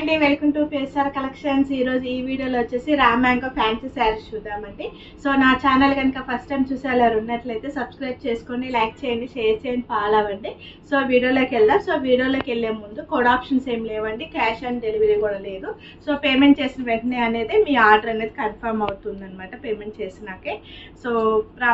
అండి, welcome to PSR collections. ఈరోజు ఈ వీడియోలో వచ్చేసి మ్యాంగో ఫ్యాన్సీ శారీస్ చూద్దామండి. సో నా ఛానల్ కనుక ఫస్ట్ టైం చూసేవాళ్ళు ఉన్నట్లయితే సబ్స్క్రైబ్ చేసుకోండి, లైక్ చేయండి, షేర్ చేయండి, ఫాలో అవ్వండి. సో వీడియోలోకి వెళ్దాం. సో వీడియోలోకి వెళ్ళే ముందు కోడ్ ఆప్షన్స్ ఏం లేవండి, క్యాష్ ఆన్ డెలివరీ కూడా లేదు. సో పేమెంట్ చేసిన వెంటనే అనేది మీ ఆర్డర్ అనేది కన్ఫర్మ్ అవుతుంది అనమాట, పేమెంట్ చేసినాకే. సో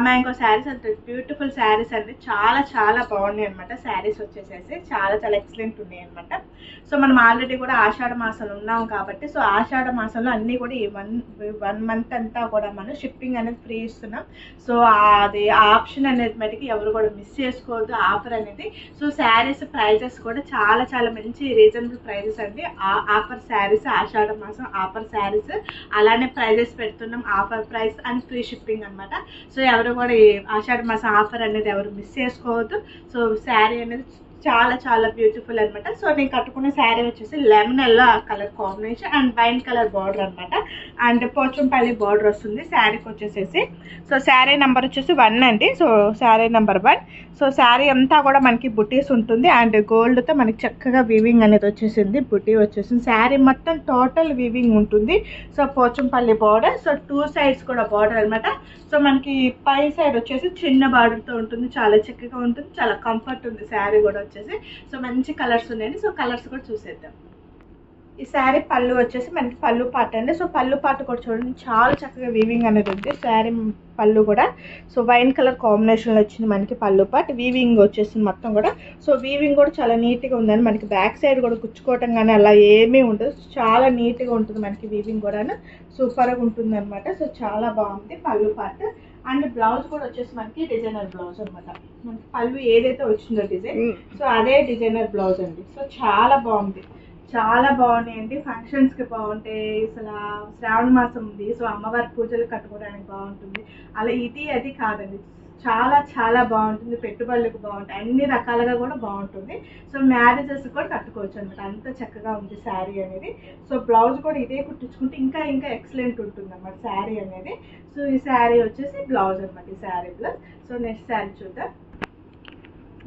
మ్యాంగో శారీస్ అంటే బ్యూటిఫుల్ శారీస్ అండి, చాలా చాలా బాగున్నాయి అనమాట. శారీస్ వచ్చేసేసి చాలా చాలా ఎక్సలెంట్ ఉన్నాయి అనమాట. సో మనం ఆల్రెడీ కూడా ఆషాఢ మాసంలో ఉన్నాం కాబట్టి, సో ఆషాఢ మాసంలో అన్నీ కూడా ఈ వన్ మంత్ అంతా కూడా మనం షిప్పింగ్ అనేది ఫ్రీ ఇస్తున్నాం. సో అది ఆప్షన్ అనేది మటుకు ఎవరు కూడా మిస్ చేసుకోవద్దు, ఆఫర్ అనేది. సో శారీస్ ప్రైజెస్ కూడా చాలా చాలా మంచి రీజనబుల్ ప్రైజెస్ అండి. ఆఫర్ శారీస్, ఆషాఢ మాసం ఆఫర్ శారీస్ అలానే ప్రైజెస్ పెడుతున్నాం, offer price and free shipping అనమాట. సో ఎవరు కూడా ఈ ఆషాఢ మాసం ఆఫర్ అనేది ఎవరు మిస్ చేసుకోవద్దు. సో శారీ అనేది చాలా చాలా బ్యూటిఫుల్ అనమాట. సో నేను కట్టుకున్న శారీ వచ్చేసి lemon yellow colour combination and wine colour border అనమాట, అండ్ పోచంపల్లి బార్డర్ వస్తుంది శారీకి వచ్చేసేసి. సో శారీ నెంబర్ వచ్చేసి 1 అండి. So sari number 1. So sari అంతా కూడా మనకి బుటీస్ ఉంటుంది అండ్ గోల్డ్తో మనకి చక్కగా వీవింగ్ అనేది వచ్చేసింది, బుటీ వచ్చేసింది. శారీ మొత్తం టోటల్ వీవింగ్ ఉంటుంది. So Pochampalli border, so 2 sides కూడా బార్డర్ అనమాట. సో మనకి పై సైడ్ వచ్చేసి చిన్న బార్డర్తో ఉంటుంది, చాలా చక్కగా ఉంటుంది, చాలా కంఫర్ట్ ఉంది శారీ కూడా వచ్చేసి. సో మంచి కలర్స్ ఉన్నాయండి. సో కలర్స్ కూడా చూసేద్దాం. ఈ శారీ పళ్ళు వచ్చేసి మనకి పళ్ళు పాట అండి. సో పళ్ళు పాట కూడా చూడండి, చాలా చక్కగా వీవింగ్ అనేది ఉంది శారీ పళ్ళు కూడా. సో వైన్ కలర్ కాంబినేషన్లో వచ్చింది మనకి పళ్ళు పాట్, వీవింగ్ వచ్చేసింది మొత్తం కూడా. సో వీవింగ్ కూడా చాలా నీట్గా ఉందండి. మనకి బ్యాక్ సైడ్ కూడా కుచ్చుకోవటం కానీ అలా ఏమీ ఉండదు, చాలా నీట్గా ఉంటుంది మనకి వీవింగ్ కూడా, సూపర్గా ఉంటుంది అనమాట. సో చాలా బాగుంది పళ్ళు పాట్. అండ్ బ్లౌజ్ కూడా వచ్చేసి మనకి డిజైనర్ బ్లౌజ్ అనమాట. మనకి పళ్ళు ఏదైతే వచ్చిందో డిజైన్, సో అదే డిజైనర్ బ్లౌజ్ అండి. సో చాలా బాగుంది, చాలా బాగున్నాయండి. ఫంక్షన్స్కి బాగుంటాయి, అసలు శ్రావణ మాసం ఉంది, సో అమ్మవారి పూజలు కట్టుకోవడానికి బాగుంటుంది. అలా ఇది అది కాదండి, చాలా చాలా బాగుంటుంది, పెట్టుబడులకు బాగుంటాయి, అన్ని రకాలుగా కూడా బాగుంటుంది. సో మ్యారేజెస్ కూడా కట్టుకోవచ్చు అనమాట, అంత చక్కగా ఉంది శారీ అనేది. సో బ్లౌజ్ కూడా ఇదే కుట్టించుకుంటే ఇంకా ఇంకా ఎక్సలెంట్ ఉంటుంది అనమాట శారీ అనేది. సో ఈ శారీ వచ్చేసి బ్లౌజ్ అనమాట, ఈ sari blouse. So next sari చూద్దాం.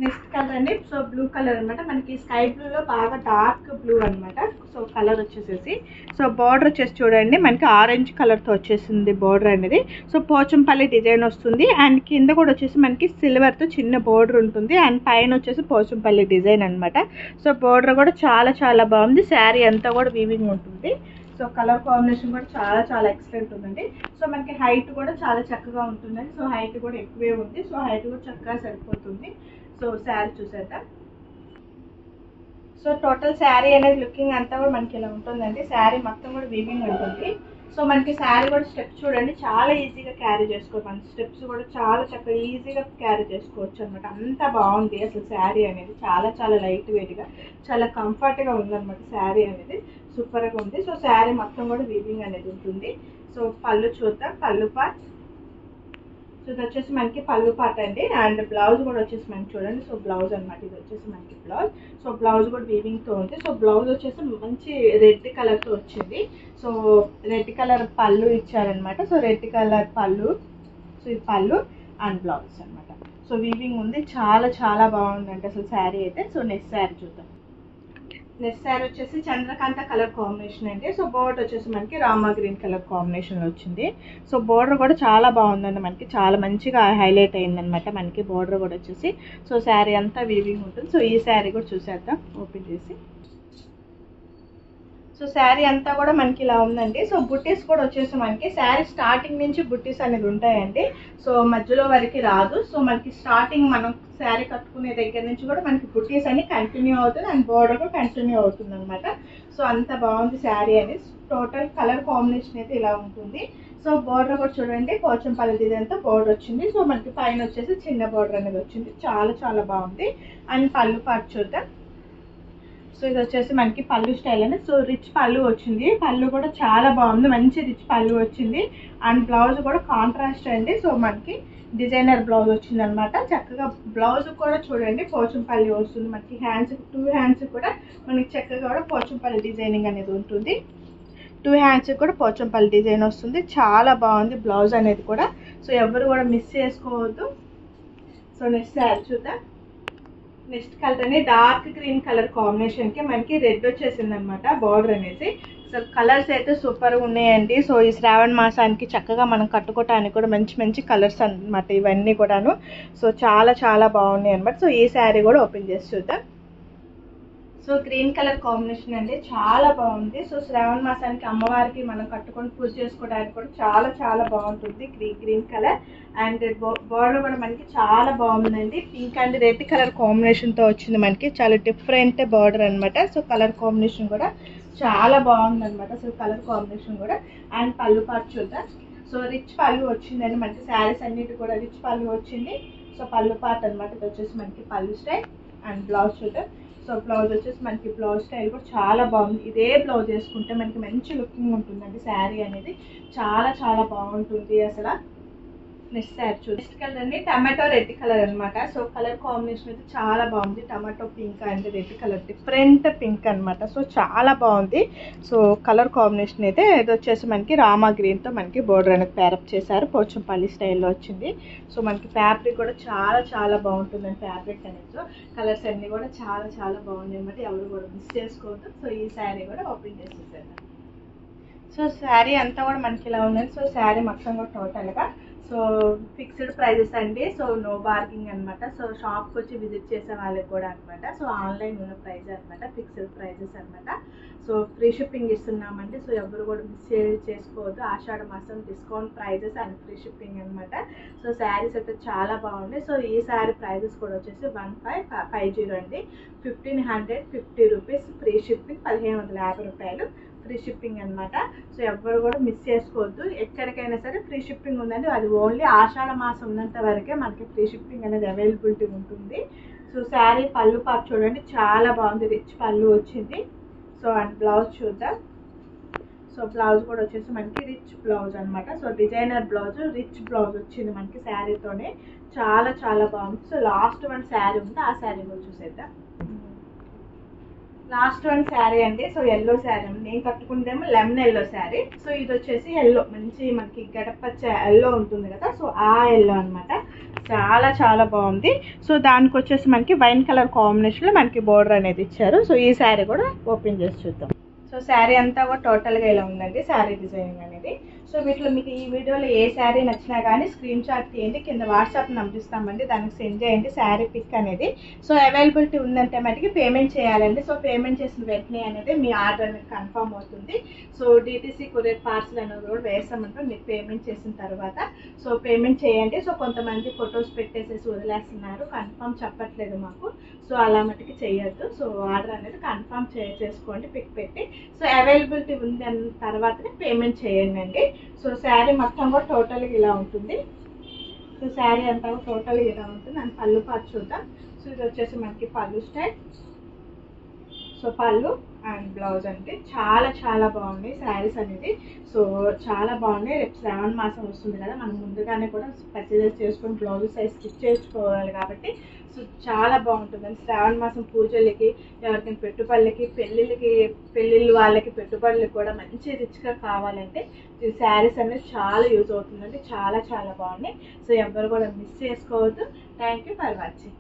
నెక్స్ట్ కలర్ అండి. సో బ్లూ కలర్ అనమాట, మనకి స్కై బ్లూలో బాగా డార్క్ బ్లూ అనమాట. సో కలర్ వచ్చేసేసి, సో బార్డర్ వచ్చేసి చూడండి మనకి ఆరెంజ్ కలర్తో వచ్చేసింది బార్డర్ అనేది. సో పోచంపల్లి డిజైన్ వస్తుంది అండ్ కింద కూడా వచ్చేసి మనకి సిల్వర్తో చిన్న బార్డర్ ఉంటుంది అండ్ పైన వచ్చేసి పోచంపల్లి డిజైన్ అనమాట. సో బార్డర్ కూడా చాలా చాలా బాగుంది, శారీ అంతా కూడా వీవింగ్ ఉంటుంది. సో కలర్ కాంబినేషన్ కూడా చాలా చాలా ఎక్సలెంట్ ఉందండి. సో మనకి హైట్ కూడా చాలా చక్కగా ఉంటుందండి. సో హైట్ కూడా ఎక్కువే ఉంది, సో హైట్ కూడా చక్కగా సరిపోతుంది. సో శారీ చూసేద్దాం. సో టోటల్ శారీ అనేది లుకింగ్ అంతా కూడా మనకి ఇలా ఉంటుందండి. శారీ మొత్తం కూడా వీవింగ్ ఉంటుంది. సో మనకి శారీ కూడా స్టెప్స్ చూడండి, చాలా ఈజీగా క్యారీ చేసుకోవచ్చు. మన స్టెప్స్ కూడా చాలా చక్కగా ఈజీగా క్యారీ చేసుకోవచ్చు అనమాట. అంత బాగుంది అసలు శారీ అనేది, చాలా చాలా లైట్ వెయిట్గా, చాలా కంఫర్ట్గా ఉందన్నమాట శారీ అనేది, సూపర్గా ఉంది. సో శారీ మొత్తం కూడా వీవింగ్ అనేది ఉంటుంది. సో పళ్ళు చూద్దాం, పళ్ళు పార్ట్. సో ఇది వచ్చేసి మనకి పళ్ళు పాట అండి అండ్ బ్లౌజ్ కూడా వచ్చేసి మనకి చూడండి. సో బ్లౌజ్ అనమాట, ఇది వచ్చేసి మనకి బ్లౌజ్. సో బ్లౌజ్ కూడా వీవింగ్తో ఉంది. సో బ్లౌజ్ వచ్చేసి మంచి రెడ్ కలర్తో వచ్చింది. సో రెడ్ కలర్ పళ్ళు ఇచ్చారనమాట. సో రెడ్ కలర్ పళ్ళు, సో ఇది పళ్ళు అండ్ బ్లౌజ్ అనమాట. సో వీవింగ్ ఉంది, చాలా చాలా బాగుందండి అసలు శారీ అయితే. సో నెక్స్ట్ శారీ చూద్దాం. నెక్స్ట్ శారీ వచ్చేసి చంద్రకాంత కలర్ కాంబినేషన్ అండి. సో బోర్డర్ వచ్చేసి మనకి రామా గ్రీన్ కలర్ కాంబినేషన్లో వచ్చింది. సో బోర్డర్ కూడా చాలా బాగుందండి, మనకి చాలా మంచిగా హైలైట్ అయిందనమాట మనకి బోర్డర్ కూడా వచ్చేసి. సో శారీ అంతా వీవింగ్ ఉంటుంది. సో ఈ శారీ కూడా చూసేద్దాం ఓపెన్ చేసి. సో శారీ అంతా కూడా మనకి ఇలా ఉందండి. సో బుట్టీస్ కూడా వచ్చేసి మనకి శారీ స్టార్టింగ్ నుంచి బుట్టీస్ అనేది ఉంటాయండి. సో మధ్యలో వరకు రాదు. సో మనకి స్టార్టింగ్ మనం శారీ కట్టుకునే దగ్గర నుంచి కూడా మనకి బుట్టీస్ అన్ని కంటిన్యూ అవుతుంది అండ్ బోర్డర్ కూడా కంటిన్యూ అవుతుంది అనమాట. సో అంత బాగుంది శారీ అనేది. టోటల్ కలర్ కాంబినేషన్ అయితే ఇలా ఉంటుంది. సో బోర్డర్ కూడా చూడండి, పోచంపల్లి డిజైన్తో బోర్డర్ వచ్చింది. సో మనకి పైన వచ్చేసి చిన్న బోర్డర్ అనేది వచ్చింది, చాలా చాలా బాగుంది. అండ్ పళ్ళు పార్ట్ చూద్దాం. సో ఇది వచ్చేసి మనకి పళ్ళు స్టైల్ అండి. సో రిచ్ పళ్ళు వచ్చింది, పళ్ళు కూడా చాలా బాగుంది, మంచి రిచ్ పళ్ళు వచ్చింది. అండ్ బ్లౌజ్ కూడా కాంట్రాస్ట్ అండి. సో మనకి డిజైనర్ బ్లౌజ్ వచ్చింది అనమాట. చక్కగా బ్లౌజ్ కూడా చూడండి పోచంపల్లి వస్తుంది మనకి. హ్యాండ్స్ 2 హ్యాండ్స్ కూడా మనకి చక్కగా కూడా పోచంపల్లి డిజైనింగ్ అనేది ఉంటుంది. 2 హ్యాండ్స్ కూడా పోచంపల్లి డిజైన్ వస్తుంది, చాలా బాగుంది బ్లౌజ్ అనేది కూడా. సో ఎవరు కూడా మిస్ చేసుకోవద్దు. సో నెక్స్ట్ శారీ చూద్దాం. నెక్స్ట్ కలర్ అనేది డార్క్ గ్రీన్ కలర్ కాంబినేషన్ కి మనకి రెడ్ వచ్చేసింది అనమాట బార్డర్ అనేసి. సో కలర్స్ అయితే సూపర్ గా ఉన్నాయండి. సో ఈ శ్రావణ మాసానికి చక్కగా మనం కట్టుకోవటానికి కూడా మంచి మంచి కలర్స్ అన్నమాట ఇవన్నీ కూడాను. సో చాలా చాలా బాగున్నాయి అనమాట. సో ఈ శారీ కూడా ఓపెన్ చేసి చూద్దాం. సో గ్రీన్ కలర్ కాంబినేషన్ అండి, చాలా బాగుంది. సో శ్రావణ మాసానికి అమ్మవారికి మనం కట్టుకొని పూజ చేసుకోవడానికి కూడా చాలా చాలా బాగుంటుంది. గ్రీన్ కలర్ అండ్ బోర్డర్ కూడా మనకి చాలా బాగుందండి. Pink and red colour combination తో వచ్చింది మనకి. చాలా డిఫరెంట్ బార్డర్ అనమాట. సో కలర్ కాంబినేషన్ కూడా చాలా బాగుంది అనమాట. సో కలర్ కాంబినేషన్ కూడా అండ్ పళ్ళు పాటు చూద్దాం. సో రిచ్ పళ్ళు వచ్చిందండి మనకి. శారీస్ అన్నిటి కూడా రిచ్ పళ్ళు వచ్చింది. సో పళ్ళు పాటు అనమాట. ఇది వచ్చేసి మనకి పళ్ళు స్టైల్ అండ్ బ్లౌజ్ చూద్దాం. సో బ్లౌజ్ వచ్చేసి మనకి బ్లౌజ్ స్టైల్ కూడా చాలా బాగుంది. ఇదే బ్లౌజ్ వేసుకుంటే మనకి మంచి లుకింగ్ ఉంటుందండి. శారీ అనేది చాలా చాలా బాగుంటుంది అసలు. నెక్స్ట్ శారీ చూడండి. నెక్స్ట్ కలర్ అండి టమాటో రెడ్ కలర్ అనమాట. సో కలర్ కాంబినేషన్ అయితే చాలా బాగుంది. Tomato pink and red colour different pink అనమాట. సో చాలా బాగుంది. సో కలర్ కాంబినేషన్ అయితే ఇది వచ్చేసి మనకి రామా గ్రీన్ తో మనకి బోర్డర్ అనేది ప్యారప్ చేశారు. పోచంపల్లి స్టైల్లో వచ్చింది. సో మనకి ఫ్యాబ్రిక్ కూడా చాలా చాలా బాగుంటుందండి. ఫ్యాబ్రిక్ అనేది సో కలర్స్ అన్ని కూడా చాలా చాలా బాగుంది అనమాట. ఎవరు కూడా మిస్ చేసుకోవద్దు. సో ఈ శారీ కూడా ఓపెన్ చేసేసారు. సో శారీ అంతా కూడా మనకి ఇలా ఉందండి. సో శారీ మొత్తం కూడా టోటల్గా సో ఫిక్స్డ్ ప్రైజెస్ అండి. సో నో బార్గింగ్ అనమాట. సో షాప్కి వచ్చి విజిట్ చేసే వాళ్ళకి కూడా అనమాట. సో ఆన్లైన్ ఉన్న ప్రైజ్ అనమాట, ఫిక్స్డ్ ప్రైజెస్ అనమాట. సో ఫ్రీ షిప్పింగ్ ఇస్తున్నామండి. సో ఎవరు కూడా మిస్ చేసుకోవద్దు. ఆషాఢ మాసం discount prices and free shipping అనమాట. సో శారీస్ అయితే చాలా బాగున్నాయి. సో ఈ శారీ ప్రైజెస్ కూడా వచ్చేసి 1550 అండి. 1550 రూపీస్ ఫ్రీ షిప్పింగ్, 1550 రూపాయలు ఫ్రీ షిప్పింగ్ అనమాట. సో ఎవరు కూడా మిస్ చేసుకోవద్దు. ఎక్కడికైనా సరే ఫ్రీ షిప్పింగ్ ఉందండి. అది ఓన్లీ ఆషాఢ మాసం ఉన్నంత వరకే మనకి ఫ్రీ షిప్పింగ్ అనేది అవైలబిలిటీ ఉంటుంది. సో శారీ పళ్ళు పాటు చూడండి, చాలా బాగుంది. రిచ్ పళ్ళు వచ్చింది. సో అండ్ బ్లౌజ్ చూద్దాం. సో బ్లౌజ్ కూడా వచ్చేసి మనకి రిచ్ బ్లౌజ్ అనమాట. So designer blouse, rich blouse వచ్చింది మనకి శారీతోనే. చాలా చాలా బాగుంది. సో లాస్ట్ వన్ శారీ ఉంది, ఆ శారీ కూడా చూసేద్దాం. లాస్ట్ వన్ శారీ అండి. సో ఎల్లో శారీ నేను కట్టుకుంటేమో లెమన్ ఎల్లో శారీ. సో ఇది వచ్చేసి ఎల్లో, మంచి మనకి గడపచ్చ ఎల్లో ఉంటుంది కదా. సో ఆ ఎల్లో అనమాట. చాలా చాలా బాగుంది. సో దానికి వచ్చేసి మనకి వైన్ కలర్ కాంబినేషన్ లో మనకి బోర్డర్ అనేది ఇచ్చారు. సో ఈ శారీ కూడా ఓపెన్ చేసి చూద్దాం. సో శారీ అంతా కూడా టోటల్గా ఇలా ఉందండి శారీ డిజైనింగ్ అనేది. సో వీటిలో మీకు ఈ వీడియోలో ఏ శారీ నచ్చినా కానీ స్క్రీన్ షాట్ తీయండి, కింద వాట్సాప్ నంబర్ ఇస్తామండి, దానికి సెండ్ చేయండి శారీ పిక్ అనేది. సో అవైలబిలిటీ ఉందంటే మటుకి పేమెంట్ చేయాలండి. సో పేమెంట్ చేసిన వెంటనే అనేది మీ ఆర్డర్ అనేది కన్ఫర్మ్ అవుతుంది. సో డిటీసీ కొరియర్ పార్సల్ అనేది కూడా వేస్తామంటే మీకు పేమెంట్ చేసిన తర్వాత సో పేమెంట్ చేయండి. సో కొంతమంది ఫొటోస్ పెట్టేసేసి వదిలేస్తున్నారు, కన్ఫర్మ్ చెప్పట్లేదు మాకు. సో అలా మటుకు చేయొద్దు. సో ఆర్డర్ అనేది కన్ఫర్మ్ చేసుకోండి పిక్ పెట్టి. సో అవైలబిలిటీ ఉంది అన్న తర్వాతనే పేమెంట్ చేయండి అండి. సో శారీ మొత్తం కూడా టోటల్గా ఇలా ఉంటుంది. సో శారీ అంతా కూడా టోటల్గా ఇలా ఉంటుంది. అండ్ పళ్ళు పాటు చూద్దాం. సో ఇది వచ్చేసి మనకి పళ్ళు స్టైల్. సో పళ్ళు అండ్ బ్లౌజ్ అంటే చాలా చాలా బాగున్నాయి శారీస్ అనేది. సో చాలా బాగున్నాయి. రేపు శ్రావణ మాసం వస్తుంది కదా, మనం ముందుగానే కూడా పర్చేజ్ చేసుకొని బ్లౌజ్ సైజ్ స్టిచ్ చేసుకోవాలి కాబట్టి సో చాలా బాగుంటుందండి. శ్రావణ మాసం పూజలకి, ఎవరికైనా పెట్టుబడులకి, పెళ్ళిళ్ళు వాళ్ళకి పెట్టుబడులకి కూడా మంచి రిచ్గా కావాలంటే ఈ శారీస్ అనేది చాలా యూజ్ అవుతుందండి. చాలా చాలా బాగున్నాయి. సో ఎవరు కూడా మిస్ చేసుకోవద్దు. Thank you for watching.